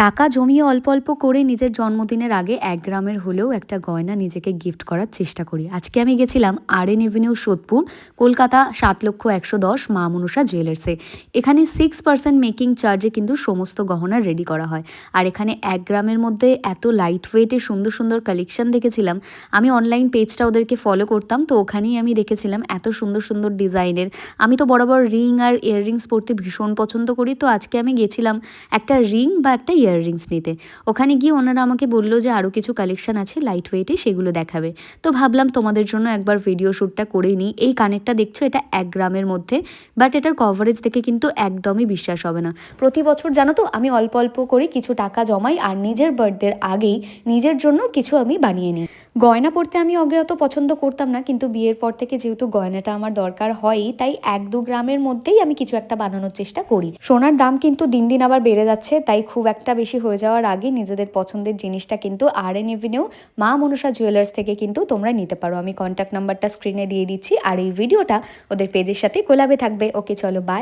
টাকা জমিয়ে অল্প অল্প করে নিজের জন্মদিনের আগে ১ গ্রামের হলেও একটা গয়না নিজেকে গিফট করার চেষ্টা করি। আজকে আমি গেছিলাম আরএন এভিনিউ সোদপুর, কলকাতা ৭,১১০ মা মনসা জুয়েলার্সে। এখানে 6% মেকিং চার্জে কিন্তু সমস্ত গহনা রেডি করা হয়। আর এখানে ১ গ্রামের মধ্যে এত লাইট ওয়েটে সুন্দর সুন্দর কালেকশন দেখেছিলাম। আমি অনলাইন পেজটা ওদেরকে ফলো করতাম, তো ওখানেই আমি দেখেছিলাম এত সুন্দর সুন্দর ডিজাইনের। আমি তো বরাবর রিং আর ইয়াররিংস পরতে ভীষণ পছন্দ করি, তো আজকে আমি গেছিলাম একটা রিং বা একটা ইয়াররিংস নিতে। ওখানে গিয়ে ওনারা আমাকে বলল যে আরও কিছু কালেকশন আছে লাইট ওয়েটে, সেগুলো দেখাবে। তো ভাবলাম তোমাদের জন্য একবার ভিডিও শ্যুটটা করে নিই। এই কানেরটা দেখছো, এটা ১ গ্রামের মধ্যে, বাট এটার কভারেজ দেখে কিন্তু একদমই বিশ্বাস হবে না। প্রতি বছর জানো তো আমি অল্প অল্প করে কিছু টাকা জমাই আর নিজের বার্থডের আগেই নিজের জন্য কিছু আমি বানিয়ে নিই। গয়না পরতে আমি আগে অত পছন্দ করতাম না, কিন্তু বিয়ের পর থেকে যেহেতু গয়নাটা আমার দরকার হয়ই, তাই ১-২ গ্রামের মধ্যেই আমি কিছু একটা বানানোর চেষ্টা করি। সোনার দাম কিন্তু দিন দিন আবার বেড়ে যাচ্ছে, তাই খুব একটা বেশি হয়ে যাওয়ার আগে নিজেদের পছন্দের জিনিসটা কিন্তু আরএন এভিনিউ মা মনসা জুয়েলার্স থেকে কিন্তু তোমরা নিতে পারো। আমি কন্ট্যাক্ট নাম্বারটা স্ক্রিনে দিয়ে দিচ্ছি, আর এই ভিডিওটা ওদের পেজের সাথে কোলাবে থাকবে। ওকে, চলো বাই।